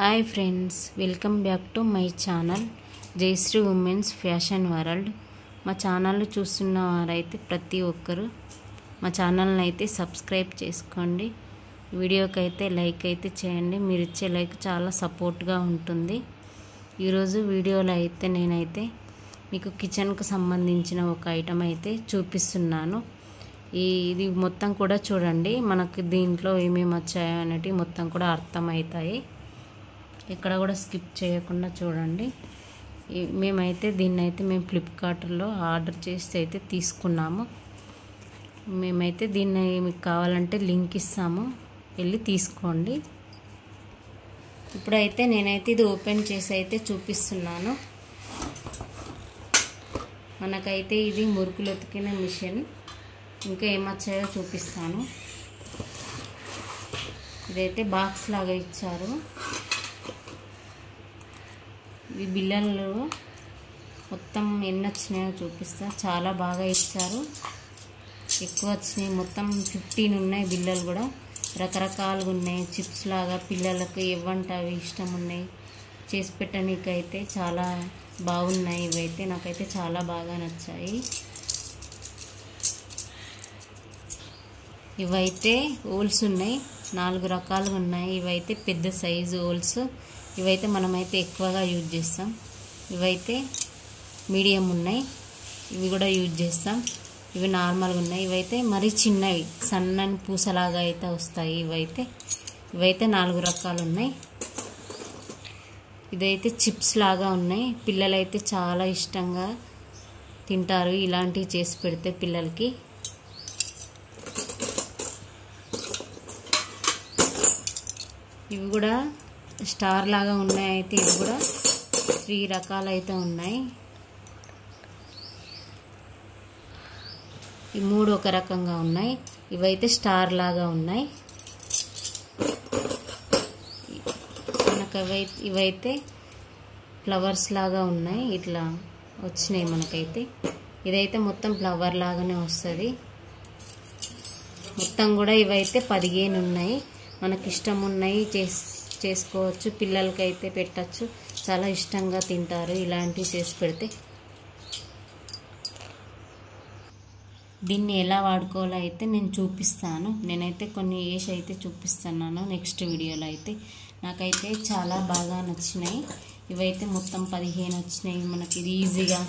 Hi friends, welcome back to my channel Jayashree women's fashion world. మా channel చూస్తున్న వారైతే ప్రతి ఒక్కరు మా ఛానల్ని అయితే సబ్స్క్రైబ్ చేసుకోండి. వీడియోకి అయితే లైక్ అయితే చేయండి. మీరు ఇచ్చే లైక్ చాలా సపోర్ట్గా ఉంటుంది. ఈరోజు వీడియోలో అయితే నేనైతే మీకు కిచెన్కు సంబంధించిన ఒక ఐటమ్ అయితే చూపిస్తున్నాను. ఇది మొత్తం కూడా చూడండి, మనకు దీంట్లో ఏమేమి వచ్చాయో అనేటివి మొత్తం కూడా అర్థమవుతాయి. ఇక్కడ కూడా స్కిప్ చేయకుండా చూడండి. మేమైతే దీన్నైతే మేము ఫ్లిప్కార్ట్లో ఆర్డర్ చేసి అయితే తీసుకున్నాము. మేమైతే దీన్ని మీకు కావాలంటే లింక్ ఇస్తాము, వెళ్ళి తీసుకోండి. ఇప్పుడైతే నేనైతే ఇది ఓపెన్ చేసి అయితే చూపిస్తున్నాను. మనకైతే ఇది మురుకులు ఉతికిన మిషన్. ఇంకా ఏమొచ్చాయో చూపిస్తాను. ఇదైతే బాక్స్ లాగా ఇచ్చారు. ఈ బిల్లలు మొత్తం ఎన్ని వచ్చినాయో చూపిస్తా. చాలా బాగా ఇచ్చారు, ఎక్కువ వచ్చినాయి. మొత్తం 15 ఉన్నాయి బిల్లలు కూడా. రకరకాలుగా ఉన్నాయి. చిప్స్ లాగా పిల్లలకు ఇవ్వంటే అవి ఇష్టం ఉన్నాయి. చేసి పెట్టడానికైతే చాలా బాగున్నాయి. ఇవైతే నాకైతే చాలా బాగా నచ్చాయి. ఇవైతే హోల్స్ ఉన్నాయి, 4 రకాలుగా ఉన్నాయి. ఇవైతే పెద్ద సైజు హోల్స్. ఇవైతే మనమైతే ఎక్కువగా యూజ్ చేస్తాం. ఇవైతే మీడియం ఉన్నాయి, ఇవి కూడా యూజ్ చేస్తాం. ఇవి నార్మల్గా ఉన్నాయి. ఇవైతే మరీ చిన్నవి, సన్నని పూసలాగా అయితే వస్తాయి. ఇవైతే 4 రకాలు ఉన్నాయి. ఇదైతే చిప్స్ లాగా ఉన్నాయి. పిల్లలైతే చాలా ఇష్టంగా తింటారు ఇలాంటివి చేసి పెడితే పిల్లలకి. ఇవి కూడా స్టార్ లాగా ఉన్నాయి. అయితే ఇవి కూడా 3 రకాలు అయితే ఉన్నాయి. ఈ 3 ఒక రకంగా ఉన్నాయి. ఇవైతే స్టార్ లాగా ఉన్నాయి. ఇవైతే ఫ్లవర్స్ లాగా ఉన్నాయి. ఇట్లా వచ్చినాయి మనకైతే. ఇదైతే మొత్తం ఫ్లవర్ లాగానే వస్తుంది. మొత్తం కూడా ఇవైతే 15 ఉన్నాయి. మనకి ఇష్టం ఉన్నాయి చేసుకోవచ్చు. పిల్లలకైతే పెట్టచ్చు, చాలా ఇష్టంగా తింటారు ఇలాంటివి చేసి పెడితే. దీన్ని ఎలా వాడుకోవాలో అయితే నేను చూపిస్తాను. నేనైతే కొన్ని వేసి అయితే చూపిస్తున్నాను నెక్స్ట్ వీడియోలో. అయితే నాకైతే చాలా బాగా నచ్చినాయి. ఇవైతే మొత్తం 15 వచ్చినాయి. మనకి ఇది ఈజీగా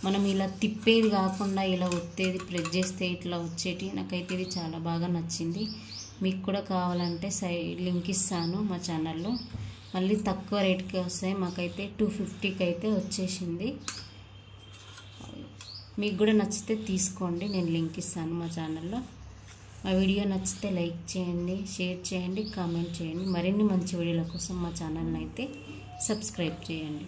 మనం ఇలా తిప్పేది కాకుండా ఇలా ఒత్తేది ప్రెస్ చేస్తే ఇట్లా వచ్చేటి. నాకైతే ఇది చాలా బాగా నచ్చింది. మీకు కూడా కావాలంటే లింక్ ఇస్తాను మా ఛానల్లో. మళ్ళీ తక్కువ రేట్కి వస్తాయి. మాకైతే 250కి అయితే వచ్చేసింది. మీకు కూడా నచ్చితే తీసుకోండి, నేను లింక్ ఇస్తాను మా ఛానల్లో. మా వీడియో నచ్చితే లైక్ చేయండి, షేర్ చేయండి, కామెంట్ చేయండి. మరిన్ని మంచి వీడియోల కోసం మా ఛానల్ని అయితే సబ్స్క్రైబ్ చేయండి.